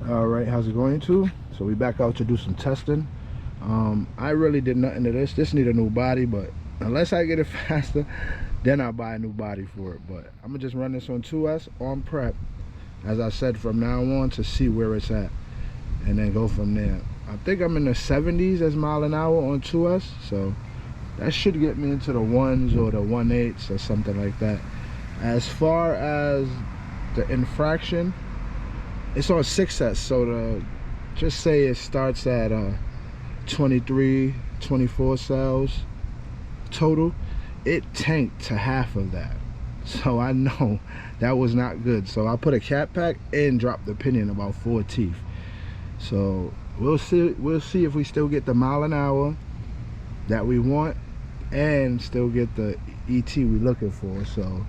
All right, how's it going too? So we back out to do some testing. I really did nothing to this need a new body, but unless I get it faster, then I'll buy a new body for it. But I'm gonna just run this on 2S on prep, as I said, from now on, to see where it's at and then go from there. I think I'm in the 70s as mile an hour on 2S, so that should get me into the 1s or the 1/8s or something like that. As far as the infraction, it's on 6S, so just say it starts at 23, 24 cells total. It tanked to half of that, so I know that was not good. So I put a cat pack and dropped the pinion about 4 teeth. So we'll see if we still get the mile an hour that we want and still get the ET we looking for. So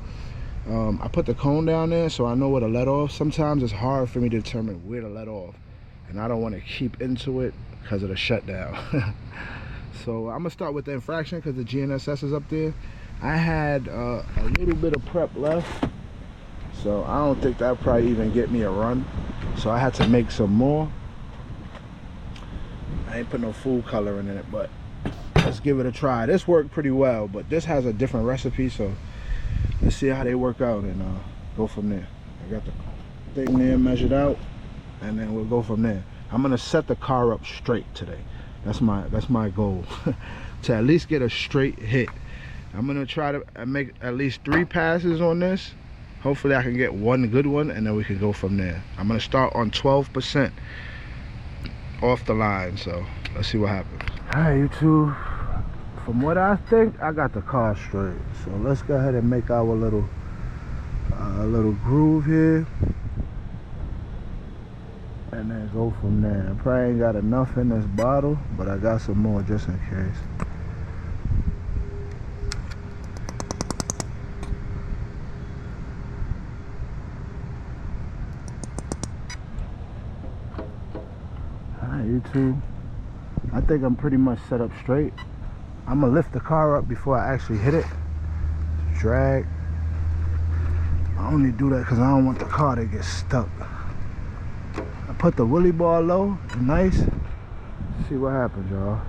I put the cone down there so I know where to let off. Sometimes it's hard for me to determine where to let off, and I don't want to keep into it because of the shutdown. So I'm gonna start with the infraction because the GNSS is up there. I had a little bit of prep left, so I don't think that'll probably even get me a run, so I had to make some more. I ain't put no food coloring in it, but let's give it a try. This worked pretty well, but this has a different recipe, so let's see how they work out and go from there. I got the thing there measured out, and then we'll go from there. I'm gonna set the car up straight today. That's my goal, to at least get a straight hit. I'm gonna try to make at least 3 passes on this. Hopefully I can get one good one, and then we can go from there. I'm gonna start on 12% off the line, so let's see what happens. All right, YouTube, from what I think, I got the car straight. So let's go ahead and make our little groove here, and then go from there. I probably ain't got enough in this bottle, but I got some more just in case. Alright, YouTube, I think I'm pretty much set up straight. I'm gonna lift the car up before I actually hit it. Drag. I only do that because I don't want the car to get stuck. I put the wheelie bar low, nice. See what happens, y'all.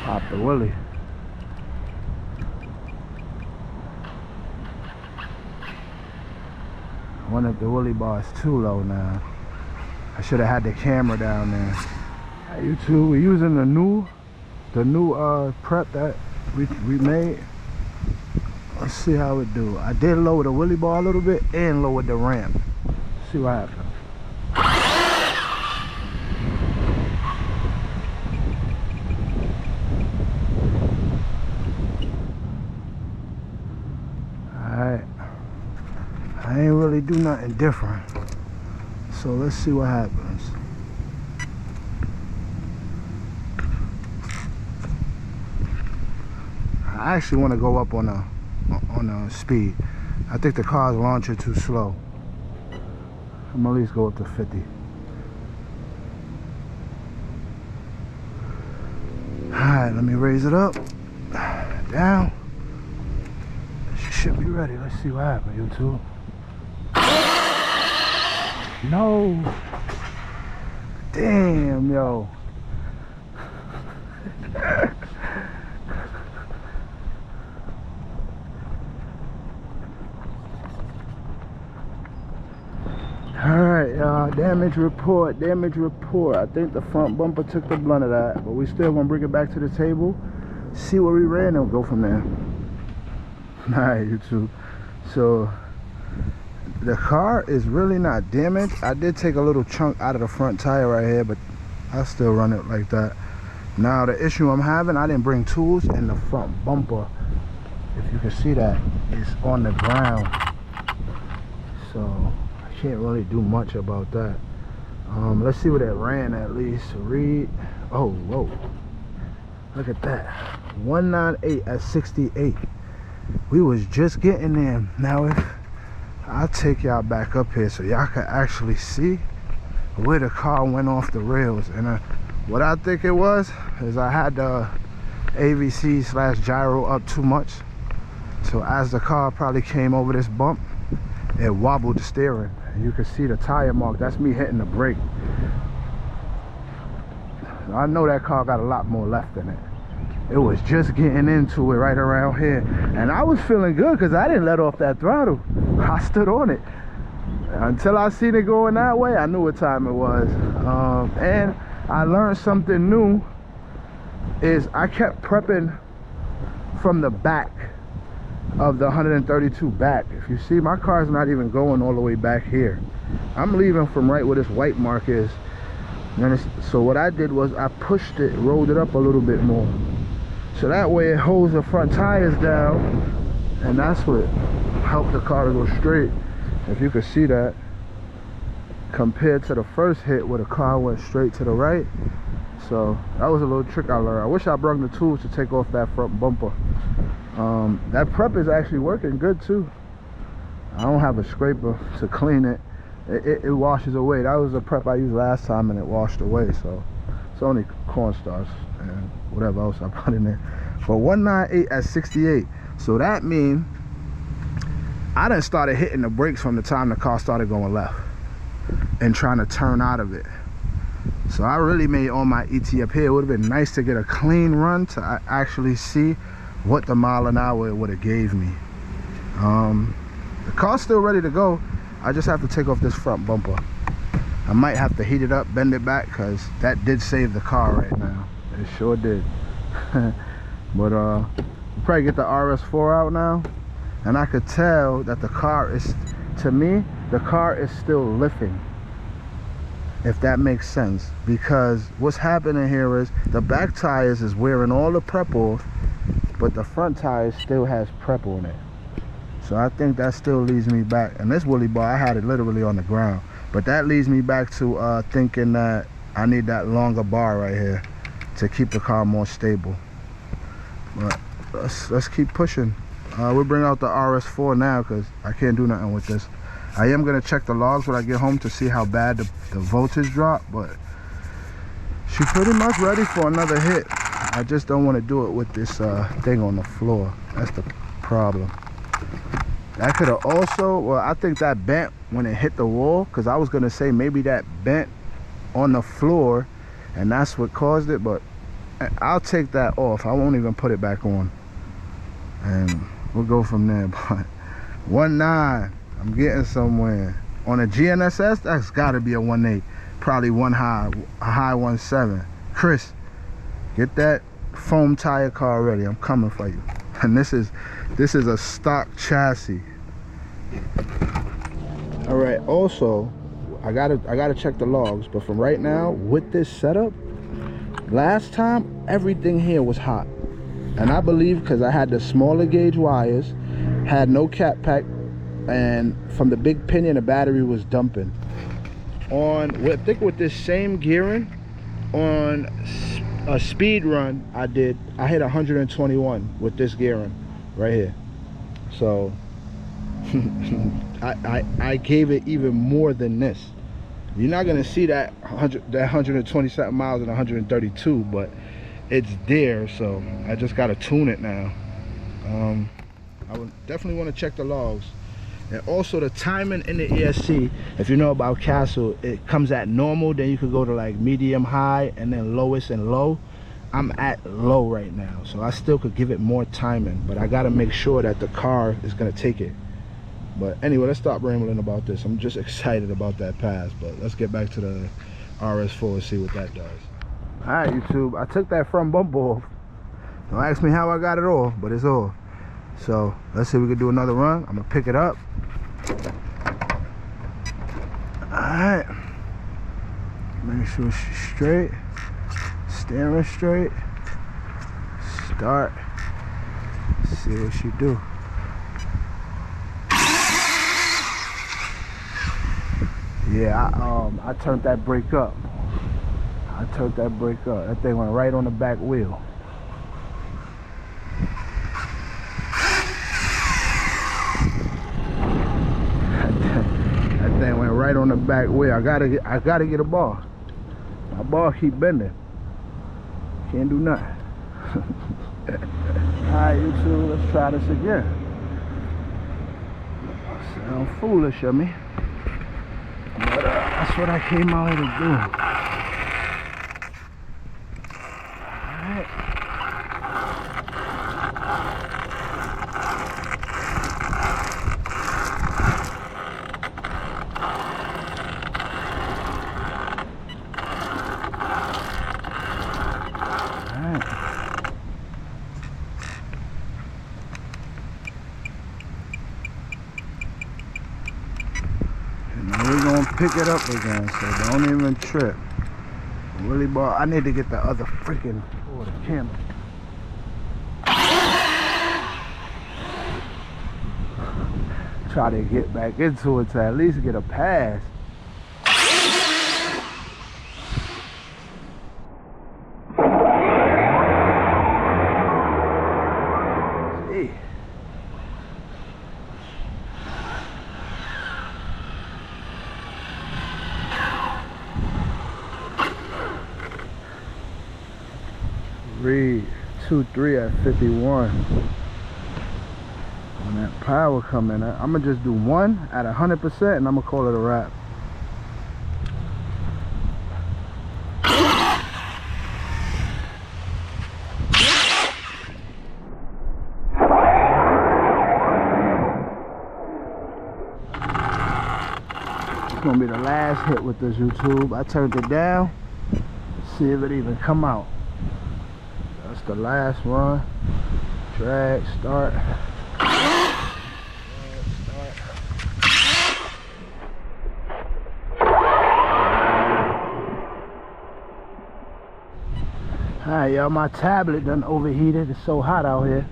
Pop the wheelie. I wonder if the wheelie bar is too low now. I should have had the camera down there. Hey, YouTube, we're using the new prep that we made. Let's see how it do. I did lower the wheelie bar a little bit and lowered the ramp. See what happens. Alright. I ain't really do nothing different. So let's see what happens. I actually want to go up on a speed. I think the car's launching too slow. I'm gonna at least go up to 50. Alright, let me raise it up. Down. She should be ready. Let's see what happens, YouTube. No. Damn, yo. Alright, y'all, damage report. I think the front bumper took the blunt of that, but we still gonna bring it back to the table, see where we ran, and go from there. Alright, YouTube. So the car is really not damaged. I did take a little chunk out of the front tire right here, but I still run it like that. Now the issue I'm having, I didn't bring tools, and the front bumper, if you can see that, is on the ground. So can't really do much about that. Let's see what it ran at least. Read. Oh, whoa. Look at that. 198 at 68. We was just getting there. Now if I'll take y'all back up here so y'all can actually see where the car went off the rails. And what I think it was is I had the AVC/gyro up too much. So as the car probably came over this bump, it wobbled the steering. You can see the tire mark. That's me hitting the brake. I know that car got a lot more left in it. It was just getting into it right around here, and I was feeling good because I didn't let off that throttle. I stood on it until I seen it going that way. I knew what time it was. And I learned something new, is I kept prepping from the back of the 132 back. If you see, my car's not even going all the way back here. I'm leaving from right where this white mark is. And so what I did was I pushed it, rolled it up a little bit more, so that way it holds the front tires down, and that's what helped the car to go straight. If you could see that, compared to the first hit where the car went straight to the right. So that was a little trick I learned. I wish I brought the tools to take off that front bumper. That prep is actually working good too. I don't have a scraper to clean it. It washes away. That was a prep I used last time and it washed away. So it's only cornstarch and whatever else I put in there. For 198 at 68. So that means I done started hitting the brakes from the time the car started going left and trying to turn out of it. So I really made all my ET up here. It would have been nice to get a clean run to actually see what the mile an hour it would have gave me. The car's still ready to go. I just have to take off this front bumper. I might have to heat it up, bend it back, because that did save the car right now. It sure did. But we'll probably get the RS4 out now, and I could tell that the car is, to me, the car is still lifting, if that makes sense. Because what's happening here is the back tires is wearing all the prep off, but the front tires still has prep on it. So I think that still leads me back. And this wheelie bar, I had it literally on the ground, but that leads me back to thinking that I need that longer bar right here to keep the car more stable. But let's keep pushing. We'll bring out the RS4 now because I can't do nothing with this. I am gonna check the logs when I get home to see how bad the voltage dropped, but she's pretty much ready for another hit. I just don't want to do it with this thing on the floor. That's the problem. That could have also, well, I think that bent when it hit the wall, because I was gonna say maybe that bent on the floor and that's what caused it, but I'll take that off. I won't even put it back on, and we'll go from there. But 1.9, I'm getting somewhere. On a GNSS, that's gotta be a 1.8, probably a high 1.7. Chris, get that foam tire car ready. I'm coming for you. And this is a stock chassis. All right, also I gotta check the logs, but from right now with this setup, last time everything here was hot, and I believe because I had the smaller gauge wires, had no cap pack, and from the big pinion the battery was dumping. I think with this same gearing, on a speed run I hit 121 with this gearing right here. So I gave it even more than this. You're not gonna see that 120 something miles and 132, but it's there. So I just gotta tune it now. I would definitely want to check the logs. And also the timing in the ESC, if you know about Castle, it comes at normal, then you could go to like medium, high, and then lowest and low. I'm at low right now, so I still could give it more timing, but I gotta make sure that the car is gonna take it. But anyway, let's stop rambling about this. I'm just excited about that pass, but let's get back to the RS4 and see what that does. All right, YouTube, I took that front bumper off. Don't ask me how I got it off, but it's off. So let's see if we can do another run. I'm gonna pick it up. All right, make sure she's straight, steering straight, start, see what she do. Yeah, I turned that brake up. That thing went right on the back wheel. That thing went right on the back wheel. I gotta get a bar. My bar keep bending. Can't do nothing. Alright, YouTube, let's try this again. Sound foolish of me, but that's what I came out here to do. Alright. We're gonna pick it up again, so don't even trip. Really, ball. I need to get the other freaking the camera. Try to get back into it to at least get a pass. See. 3-2-3 at 51. When that power come in, I'm gonna just do one at 100% and I'm gonna call it a wrap. It's gonna be the last hit with this YouTube. I turned it down, see if it even come out. That's the last one. Drag, start. Alright, y'all, my tablet done overheated. It's so hot out here.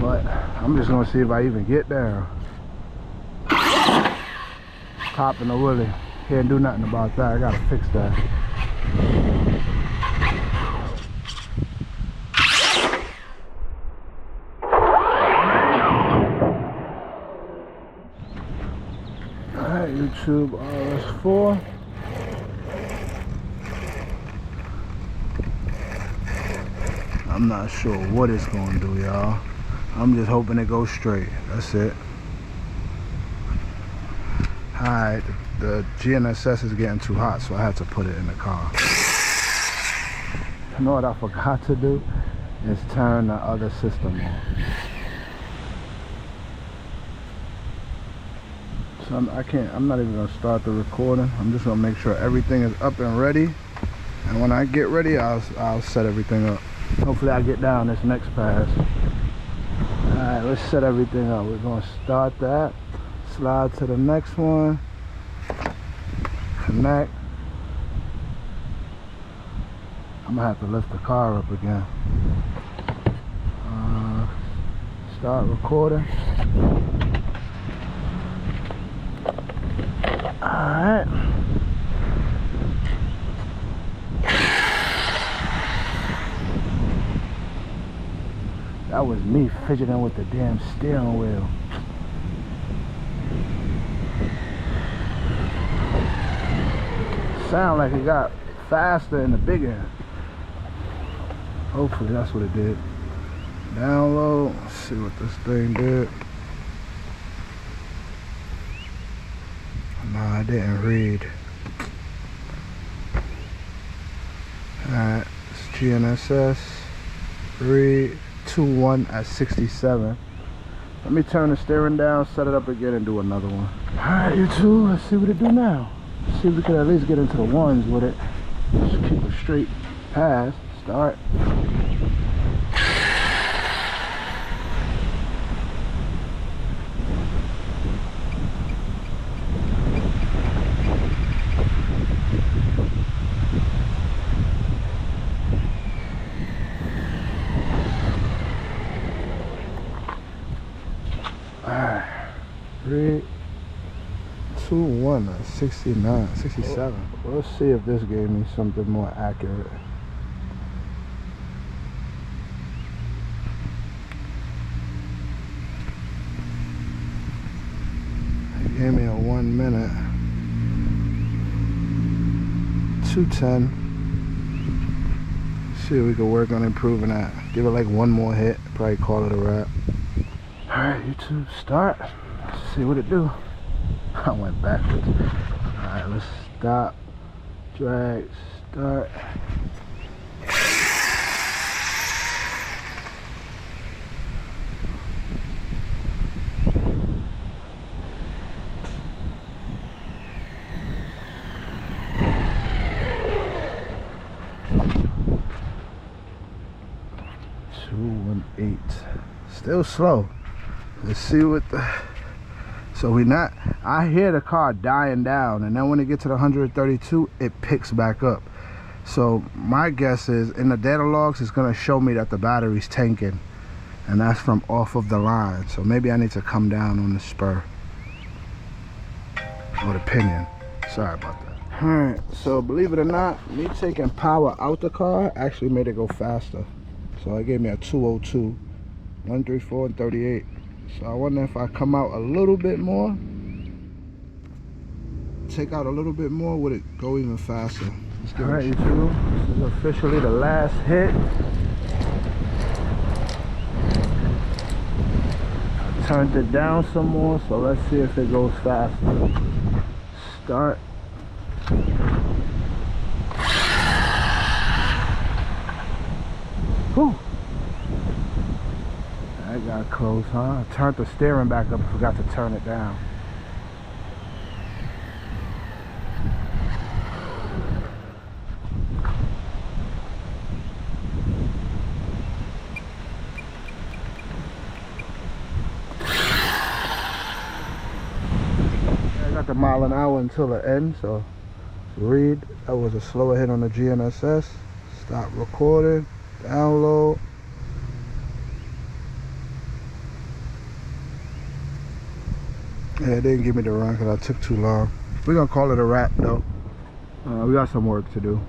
But I'm just gonna see if I even get down. Popping a willy. Can't do nothing about that. I gotta fix that. Alright, YouTube RS4. I'm not sure what it's gonna do, y'all. I'm just hoping it goes straight. That's it. Alright, the GNSS is getting too hot, so I had to put it in the car. You know what I forgot to do? Is turn the other system on. So I'm not even gonna start the recording. I'm just gonna make sure everything is up and ready. And when I get ready, I'll set everything up. Hopefully I get down this next pass. Alright, let's set everything up. We're gonna start that. Slide to the next one. Connect. I'm gonna have to lift the car up again. Start recording. Alright. That was me fidgeting with the damn steering wheel. Sound like it got faster in the big end. Hopefully that's what it did. Download, let's see what this thing did. No, I didn't read. Alright, it's GNSS. Read 2-1 at 67. Let me turn the steering down, set it up again, and do another one. Alright, YouTube, let's see what it do now. See if we can at least get into the ones with it. Just keep a straight pass. Start. Alright. 3, 2, 1, 69, 67. Let's see if this gave me something more accurate. It gave me a 1 minute. 2:10. See if we can work on improving that. Give it like one more hit. Probably call it a wrap. Alright, YouTube, start. Let's see what it do. I went backwards. Alright, let's stop, drag, start. Still slow. Let's see what the, so we not, I hear the car dying down, and then when it gets to the 132 it picks back up. So my guess is in the data logs it's gonna show me that the battery's tanking, and that's from off of the line. So maybe I need to come down on the spur or the pinion. Sorry about that. All right, so believe it or not, me taking power out the car actually made it go faster. So it gave me a 202, 134 and 38. So I wonder if I come out a little bit more, take out a little bit more, would it go even faster? Let's give it a try. This is officially the last hit. I turned it down some more, so let's see if it goes faster. Start. Whew. That got close, huh? I turned the steering back up, forgot to turn it down. I got the mile an hour until the end, so read. That was a slower hit on the GNSS. Stop recording, download. Yeah, it didn't give me the run because I took too long. We're gonna call it a wrap though. We got some work to do.